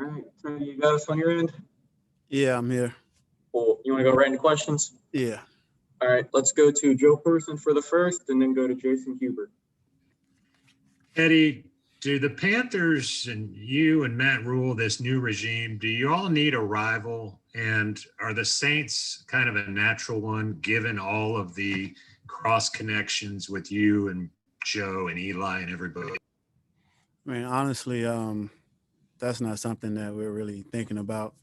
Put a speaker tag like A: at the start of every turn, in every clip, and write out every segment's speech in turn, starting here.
A: All right, so you got us on your end?
B: Yeah, I'm here.
A: Cool. You want to go right into questions?
B: Yeah.
A: All right, let's go to Joe Person for the first and then go to Jason Huber.
C: Eddie, do the Panthers and you and Matt Rule, this new regime, do you all need a rival? And are the Saints kind of a natural one given all of the cross connections with you and Joe and Eli and everybody?
B: I mean, honestly, that's not something that we're really thinking about.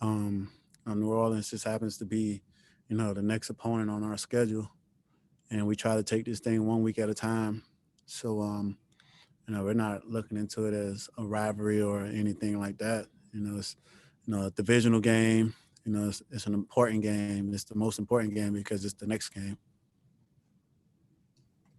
B: New Orleans just happens to be, the next opponent on our schedule, and we try to take this thing 1 week at a time. So, we're not looking into it as a rivalry or anything like that. It's, a divisional game. It's an important game. It's the most important game because it's the next game.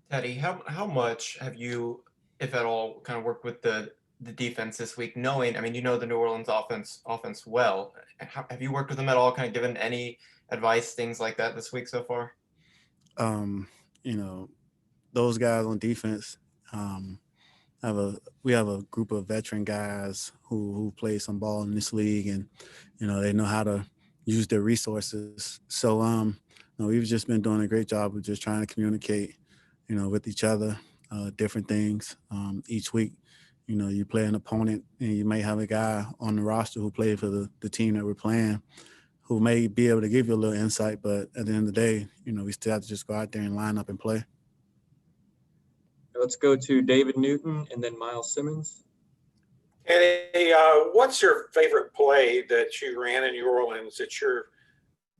D: Teddy, how much have you, if at all, kind of worked with the defense this week, knowing, I mean, the New Orleans offense well. Have you worked with them at all, kind of given any advice, things like that this week so far?
B: Those guys on defense, we have a group of veteran guys who play some ball in this league, and they know how to use their resources. So we've just been doing a great job of just trying to communicate, with each other, different things each week. You play an opponent, and you may have a guy on the roster who played for the team that we're playing, who may be able to give you a little insight, but at the end of the day, we still have to just go out there and line up and play.
A: Let's go to David Newton and then Miles Simmons.
E: Eddie, what's your favorite play that you ran in New Orleans that you've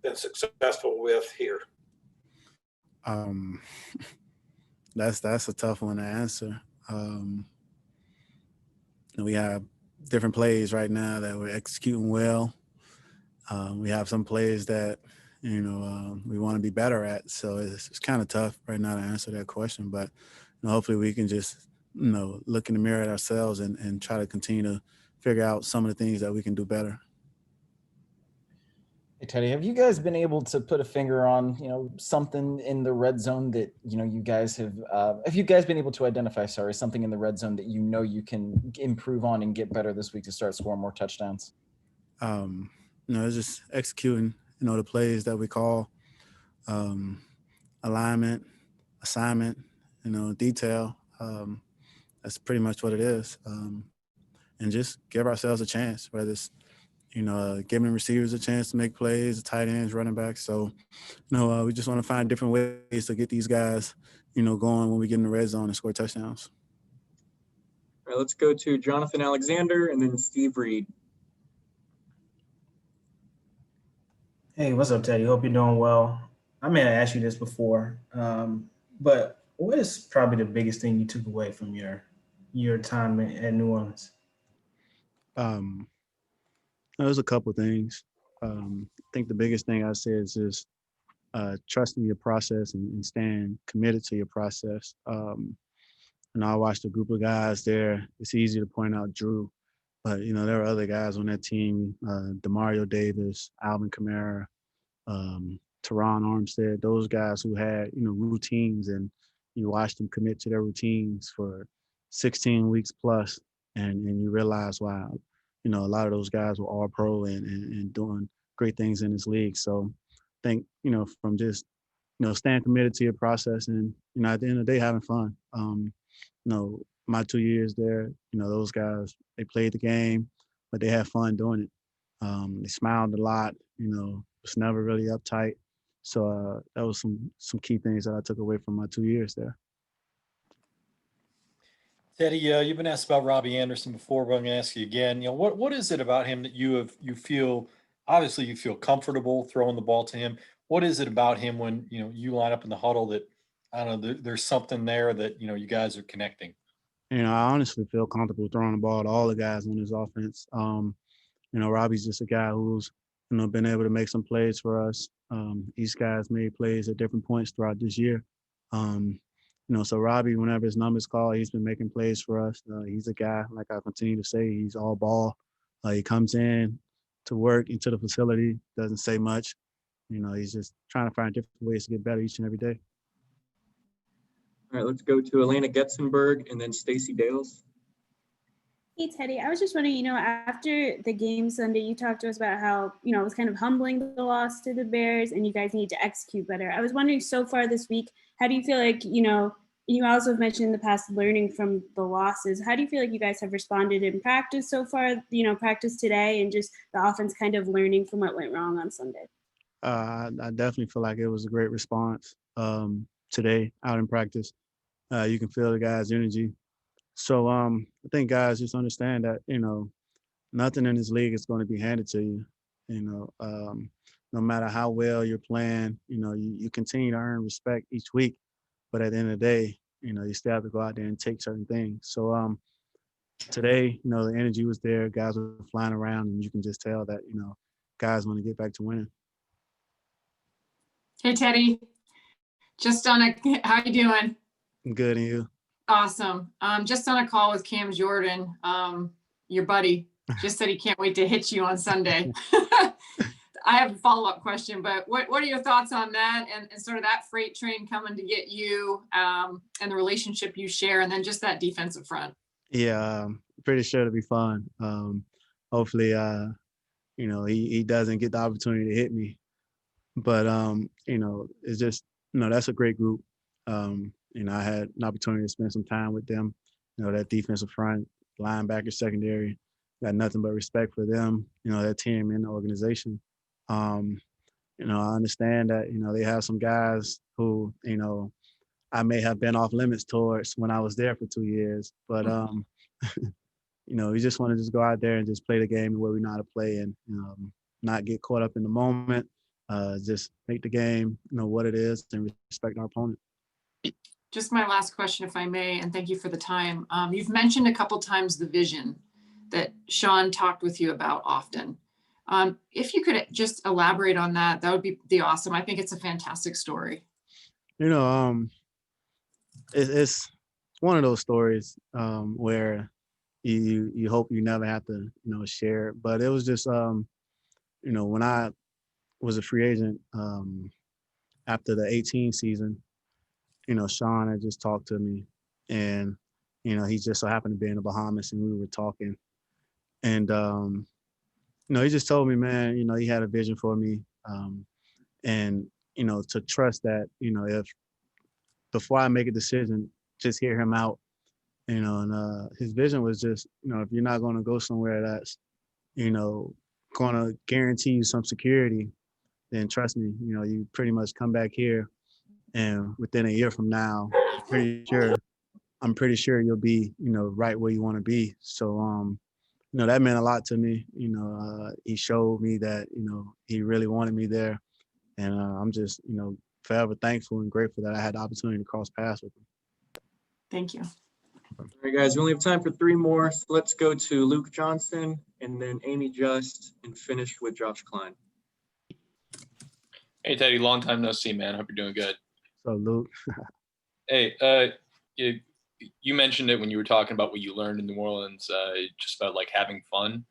E: been successful with here?
B: That's a tough one to answer. We have different plays right now that we're executing well. We have some plays that, we want to be better at. So it's kind of tough right now to answer that question. But hopefully we can just, look in the mirror at ourselves and try to continue to figure out some of the things that we can do better.
F: Hey, Teddy, have you guys been able to put a finger on, something in the red zone that, you guys have you guys been able to identify, something in the red zone that you can improve on and get better this week to start scoring more touchdowns?
B: It's just executing, the plays that we call, alignment, assignment, detail. That's pretty much what it is. And just give ourselves a chance, whether it's, giving receivers a chance to make plays, the tight ends, running backs. So, we just want to find different ways to get these guys, going when we get in the red zone and score touchdowns.
A: All right, let's go to Jonathan Alexander and then Steve Reed.
G: Hey, what's up, Teddy? Hope you're doing well. I may have asked you this before, but what is probably the biggest thing you took away from your time at New Orleans?
B: There's a couple things. I think the biggest thing I say is just trusting your process and staying committed to your process. I watched a group of guys there. It's easy to point out Drew, but there are other guys on that team: Demario Davis, Alvin Kamara, Teron Armstead. Those guys who had routines, and you watched them commit to their routines for 16 weeks plus, and you realize, wow, a lot of those guys were all pro and doing great things in this league. So I think, from just, staying committed to your process and, at the end of the day, having fun. My 2 years there, those guys, they played the game, but they had fun doing it. They smiled a lot, was never really uptight. So that was some key things that I took away from my 2 years there.
H: Teddy, you've been asked about Robby Anderson before, but I'm going to ask you again. What is it about him that you feel, obviously you feel comfortable throwing the ball to him? What is it about him when you line up in the huddle that, I don't know, there's something there that you guys are connecting?
B: I honestly feel comfortable throwing the ball to all the guys on his offense. Robby's just a guy who's been able to make some plays for us. Each guy's made plays at different points throughout this year. So Robby, whenever his number's called, he's been making plays for us. He's a guy, like I continue to say, he's all ball. He comes in to work into the facility, doesn't say much. He's just trying to find different ways to get better each and every day.
A: All right, let's go to Elena Getzenberg and then Stacy Dales.
I: Hey, Teddy, I was just wondering, after the game Sunday, you talked to us about how, it was kind of humbling the loss to the Bears and you guys need to execute better. I was wondering so far this week, how do you feel like, you also have mentioned in the past learning from the losses. How do you feel like you guys have responded in practice so far, practice today and just the offense kind of learning from what went wrong on Sunday?
B: I definitely feel like it was a great response today out in practice. You can feel the guys' energy. So I think guys just understand that, nothing in this league is going to be handed to you. No matter how well you're playing, you continue to earn respect each week. But at the end of the day, you still have to go out there and take certain things. So today, the energy was there. Guys were flying around, and you can just tell that, guys want to get back to winning.
J: Hey, Teddy. How you doing?
B: Good, and you?
J: Awesome. Just on a call with Cam Jordan, your buddy, just said he can't wait to hit you on Sunday. I have a follow-up question, but what are your thoughts on that and sort of that freight train coming to get you and the relationship you share, and then just that defensive front?
B: Yeah, pretty sure it'll be fun. Hopefully, he doesn't get the opportunity to hit me. But, it's just, that's a great group. I had an opportunity to spend some time with them, that defensive front, linebacker, secondary, got nothing but respect for them, their team and the organization. I understand that, they have some guys who, I may have been off limits towards when I was there for 2 years, but, we just want to just go out there and just play the game the way we know how to play and not get caught up in the moment. Just make the game, what it is and respect our opponent.
J: Just my last question, if I may, and thank you for the time. You've mentioned a couple times the vision that Sean talked with you about often. If you could just elaborate on that, that would be awesome. I think it's a fantastic story.
B: It's one of those stories where you hope you never have to, share it. But it was just, when I was a free agent after the 2018 season, Sean had just talked to me and, he just so happened to be in the Bahamas and we were talking. And, he just told me, man, he had a vision for me. And, to trust that, if before I make a decision, just hear him out, and his vision was just, if you're not going to go somewhere that's, going to guarantee you some security, then trust me, you pretty much come back here and within a year from now, I'm pretty sure you'll be, right where you want to be. So, that meant a lot to me. He showed me that, he really wanted me there. And I'm just, forever thankful and grateful that I had the opportunity to cross paths with him.
J: Thank you.
A: All right, guys, we only have time for 3 more. So let's go to Luke Johnson and then Amy Just and finish with Josh Klein.
K: Hey, Teddy, long time no see, man. Hope you're doing good.
B: So, Luke.
K: Hey, you mentioned it when you were talking about what you learned in New Orleans, just about like having fun.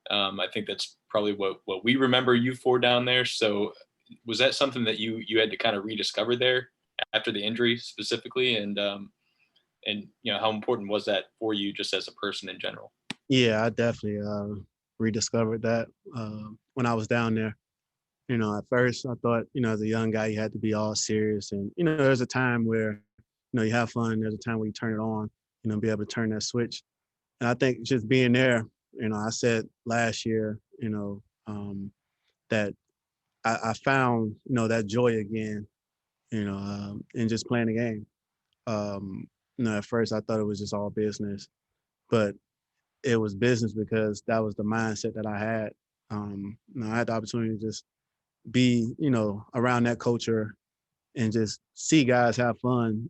K: I think that's probably what we remember you for down there. So was that something that you had to kind of rediscover there after the injury specifically? And how important was that for you just as a person in general?
B: Yeah, I definitely rediscovered that when I was down there. At first I thought, as a young guy, you had to be all serious. And, there's a time where, you have fun. There's a time where you turn it on, be able to turn that switch. And I think just being there, I said last year, that I found, that joy again, in just playing the game. At first I thought it was just all business, but it was business because that was the mindset that I had. I had the opportunity to just be, around that culture and just see guys have fun,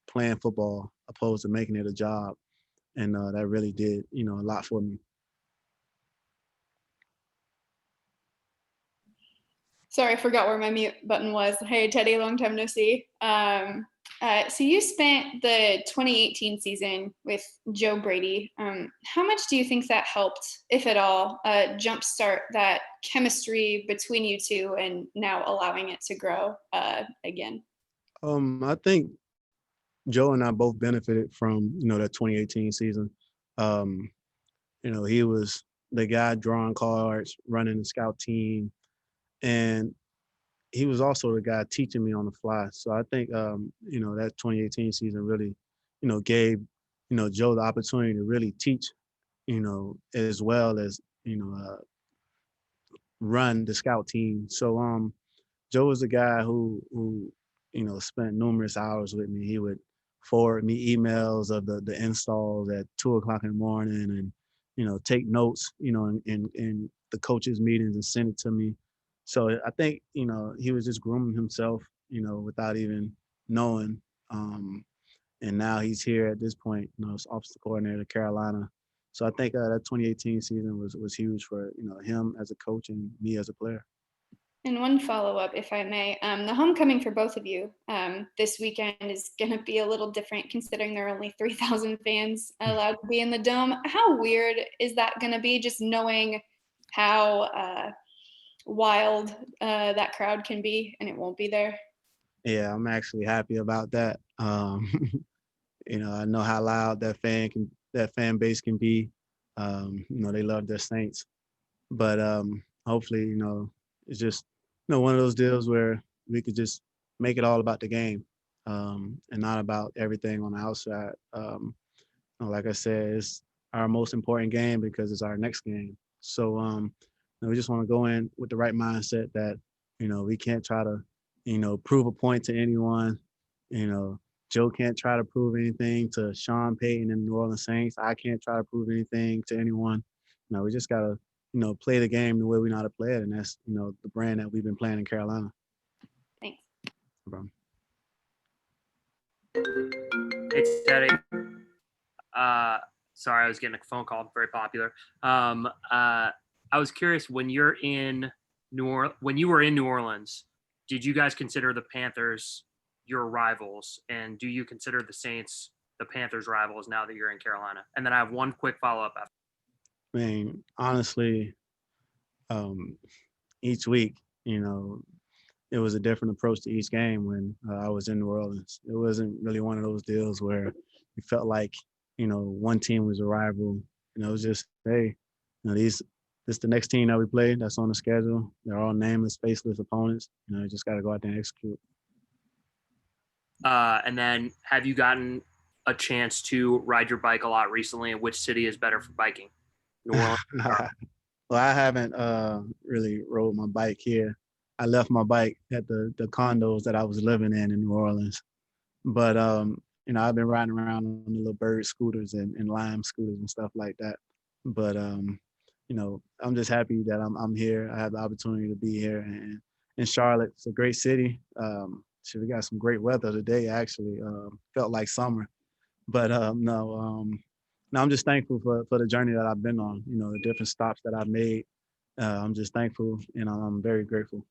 B: playing football opposed to making it a job. And that really did, a lot for me.
L: Sorry, I forgot where my mute button was. Hey, Teddy, long time no see. So you spent the 2018 season with Joe Brady. How much do you think that helped, if at all, jumpstart that chemistry between you two and now allowing it to grow again?
B: I think Joe and I both benefited from, that 2018 season. he was the guy drawing cards, running the scout team, and he was also the guy teaching me on the fly. So I think, that 2018 season really, gave, Joe the opportunity to really teach, as well as, run the scout team. So Joe was the guy who spent numerous hours with me. He would forward me emails of the installs at 2:00 in the morning and, take notes, in the coaches' meetings and send it to me. So I think, he was just grooming himself, without even knowing. And now he's here at this point, as offensive coordinator of Carolina. So I think that 2018 season was huge for, him as a coach and me as a player.
L: And one follow-up, if I may. The homecoming for both of you this weekend is going to be a little different considering there are only 3,000 fans allowed to be in the dome. How weird is that going to be, just knowing how wild that crowd can be and it won't be there?
B: Yeah, I'm actually happy about that. I know how loud that fan base can be. They love their Saints. But hopefully, it's just, one of those deals where we could just make it all about the game, and not about everything on the outside. Like I said, it's our most important game because it's our next game. So we just want to go in with the right mindset that, we can't try to, prove a point to anyone. Joe can't try to prove anything to Sean Payton and the New Orleans Saints. I can't try to prove anything to anyone. We just got to, play the game the way we know how to play it. And that's, the brand that we've been playing in Carolina.
L: Thanks.
B: No problem.
M: Hey, Teddy. Sorry, I was getting a phone call. Very popular. I was curious, when you were in New Orleans, did you guys consider the Panthers your rivals? And do you consider the Saints the Panthers rivals now that you're in Carolina? And then I have one quick follow-up after.
B: I mean, honestly, each week, it was a different approach to each game when I was in New Orleans. It wasn't really one of those deals where you felt like, one team was a rival. It was just, hey, this is the next team that we play that's on the schedule. They're all nameless, faceless opponents. You just got to go out there and execute.
M: And then, have you gotten a chance to ride your bike a lot recently? And which city is better for biking? New Orleans.
B: Well, I haven't really rode my bike here. I left my bike at the condos that I was living in New Orleans. But, I've been riding around on the little bird scooters and lime scooters and stuff like that. But, I'm just happy that I'm here. I have the opportunity to be here. And in Charlotte, it's a great city. We got some great weather today, actually. Felt like summer. But, no, I'm just thankful for the journey that I've been on, the different stops that I've made. I'm just thankful, and I'm very grateful.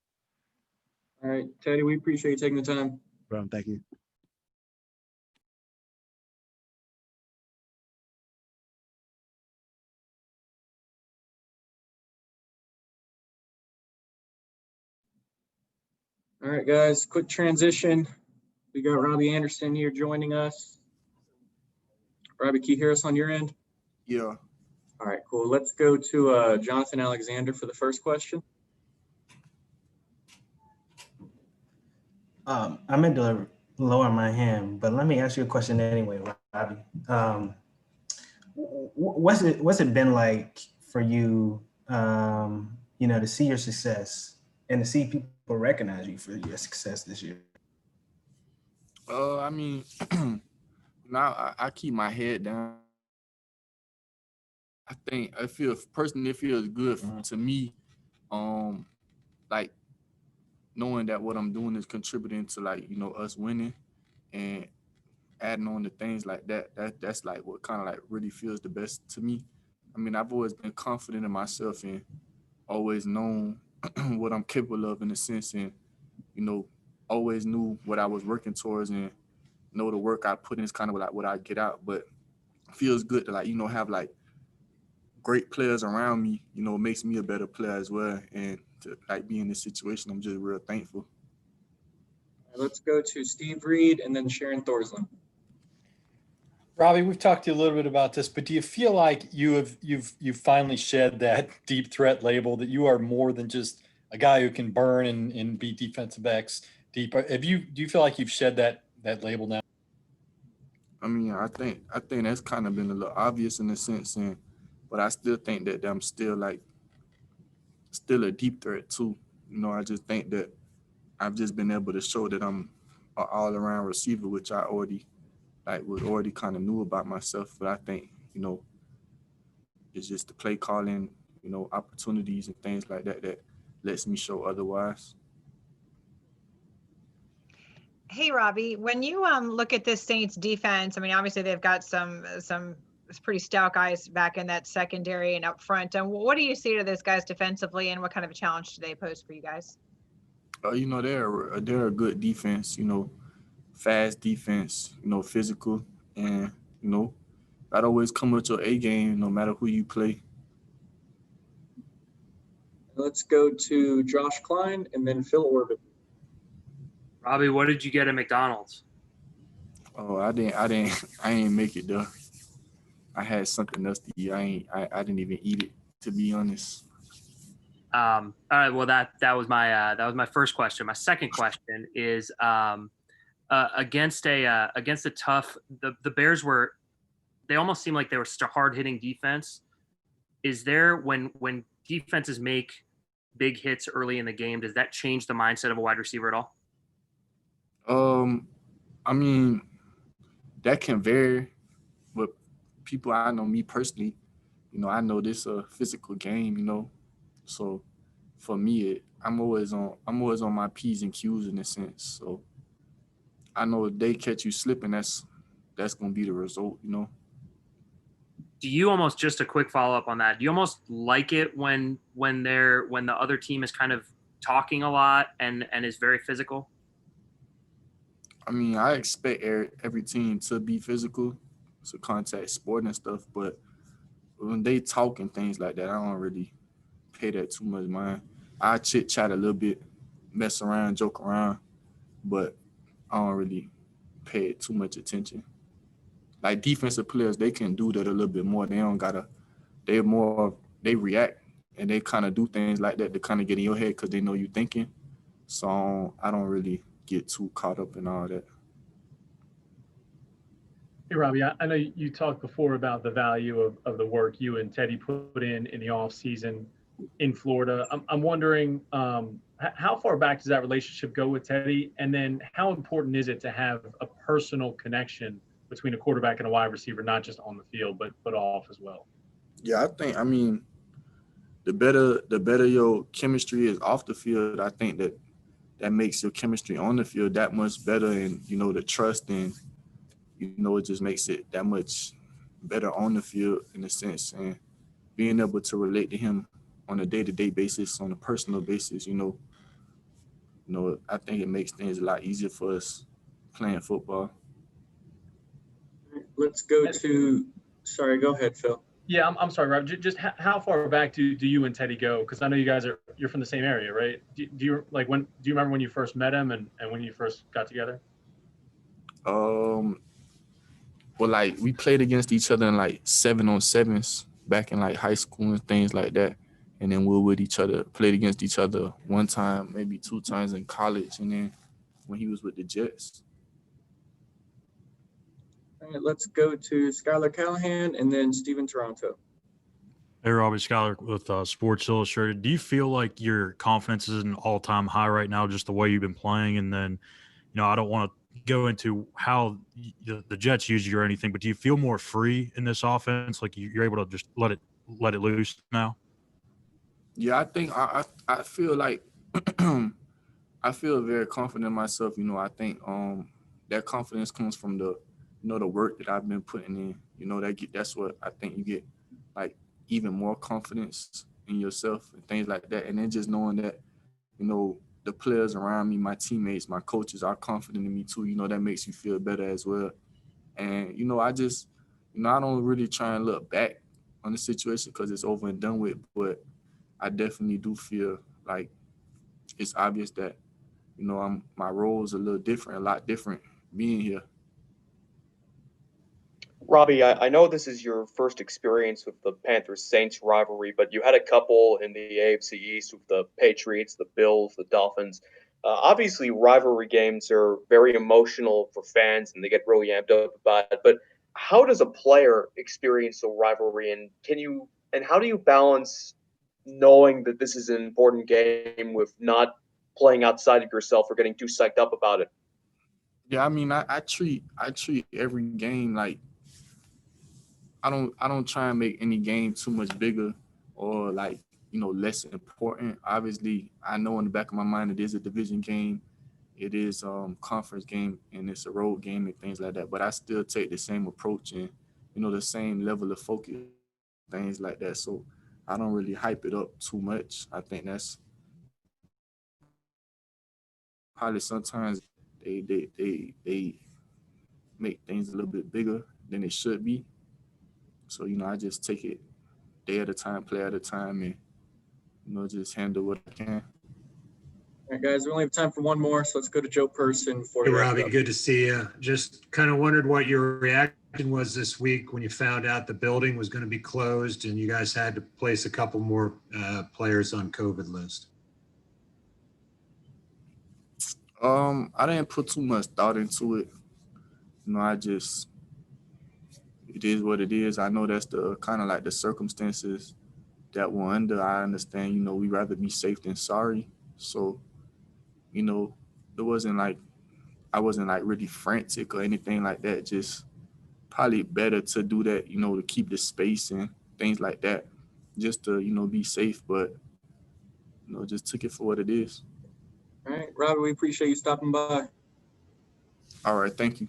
A: All right, Teddy, we appreciate you taking the time.
B: Bro, thank you.
A: All right, guys, quick transition. We got Robby Anderson here joining us. Robby, can you hear us on your end?
N: Yeah.
A: All right, cool. Let's go to Jonathan Alexander for the first question.
G: I meant to lower my hand, but let me ask you a question anyway, Robby. What's it been like for you, to see your success and to see people recognize you for your success this year?
N: I mean, now I keep my head down. I think it feels good to me, like knowing that what I'm doing is contributing to us winning and adding on to things like that. That's like what kind of like really feels the best to me. I mean, I've always been confident in myself and always known what I'm capable of in a sense, and always knew what I was working towards and know the work I put in is kind of like what I get out. But it feels good to have like great players around me, makes me a better player as well. And to be in this situation, I'm just real thankful.
A: Let's go to Steve Reed and then Sharon Thorslin.
H: Robbie, we've talked to you a little bit about this, but do you feel like you've finally shed that deep threat label, that you are more than just a guy who can burn and beat defensive backs deep? Do you feel like you've shed that label now?
N: I mean, I think that's kind of been a little obvious in a sense, but I still think that I'm still a deep threat too. I just think that I've just been able to show that I'm an all-around receiver, which I already kind of knew about myself. But I think it's just the play calling, opportunities and things like that that lets me show otherwise.
O: Hey, Robbie, when you look at this Saints defense, I mean, obviously they've got some pretty stout guys back in that secondary and up front. And what do you see to those guys defensively, and what kind of a challenge do they pose for you guys?
N: They're a good defense, fast defense, physical, and that always come with your A game, no matter who you play.
A: Let's go to Josh Klein and then Phil Orbit.
M: Robbie, what did you get at McDonald's?
N: Oh, I ain't make it though. I had something else to eat. I didn't even eat it, to be honest.
M: All right. Well, that was my first question. My second question is against a tough. The Bears they almost seemed like they were hard hitting defense. Is there when defenses make big hits early in the game, does that change the mindset of a wide receiver at all?
N: I mean, that can vary, but people I know, me personally, I know this is a physical game, so for me, I'm always on my P's and Q's in a sense. So I know if they catch you slipping, that's gonna be the result,
M: Do you almost, just a quick follow up on that, do you almost like it when the other team is kind of talking a lot and is very physical?
N: I mean, I expect every team to be physical. It's a contact sport and stuff, but when they talk and things like that, I don't really pay that too much mind. I chit chat a little bit, mess around, joke around, but I don't really pay it too much attention. Like defensive players, they can do that a little bit more. They react and they kind of do things like that to kind of get in your head because they know you're thinking. So I don't really get too caught up in all that.
P: Hey, Robbie, I know you talked before about the value of the work you and Teddy put in the off season in Florida. I'm wondering how far back does that relationship go with Teddy? And then how important is it to have a personal connection between a quarterback and a wide receiver, not just on the field, but off as well?
N: Yeah, I mean, the better your chemistry is off the field, I think that makes your chemistry on the field that much better, and the trust, and it just makes it that much better on the field in a sense, and being able to relate to him on a day-to-day basis, on a personal basis, I think it makes things a lot easier for us playing football.
A: Let's go to, sorry, go ahead, Phil.
P: Yeah, I'm sorry, Rob. Just how far back do you and Teddy go? Because I know you're from the same area, right? Do you remember when you first met him and when you first got together?
N: Well, we played against each other in 7-on-7s back in high school and things like that, and then we were with each other, played against each other one time, maybe two times in college, and then when he was with the Jets.
A: All right, let's go to Skylar Callahan and then Steven Toronto.
Q: Hey, Robby, Skylar with Sports Illustrated. Do you feel like your confidence is at an all-time high right now, just the way you've been playing? And then, I don't want to go into how the Jets use you or anything, but do you feel more free in this offense? Like you're able to just let it loose now?
N: Yeah, I think I feel like I feel very confident in myself. I think that confidence comes from the the work that I've been putting in. That's what I think you get even more confidence in yourself and things like that. And then just knowing that the players around me, my teammates, my coaches are confident in me too. That makes you feel better as well. And I just I don't really try and look back on the situation because it's over and done with, but I definitely do feel like it's obvious that my role is a lot different being here.
R: Robbie, I know this is your first experience with the Panthers Saints rivalry, but you had a couple in the AFC East with the Patriots, the Bills, the Dolphins. Obviously, rivalry games are very emotional for fans and they get really amped up about it. But how does a player experience a rivalry, and how do you balance knowing that this is an important game with not playing outside of yourself or getting too psyched up about it?
N: Yeah, I mean, I treat every game like I don't try and make any game too much bigger or like, less important. Obviously, I know in the back of my mind it is a division game, it is conference game, and it's a road game and things like that. But I still take the same approach and the same level of focus, things like that. So I don't really hype it up too much. I think that's probably sometimes they make things a little bit bigger than it should be. So I just take it day at a time, play at a time, and just handle what I can.
A: All right, guys, we only have time for one more, so let's go to Joe Person before
C: Hey,
A: we wrap it
C: Robbie,
A: up.
C: good to see you. Just kind of wondered what your reaction was this week when you found out the building was going to be closed and you guys had to place a couple more players on COVID list.
N: I didn't put too much thought into it. It is what it is. I know that's the kind of like the circumstances that we're under. I understand, we rather be safe than sorry. So, it wasn't like I wasn't like really frantic or anything like that. Just probably better to do that, to keep the space and things like that, just to, be safe. But, just took it for what it is.
A: All right, Robbie, we appreciate you stopping by.
N: All right. Thank you.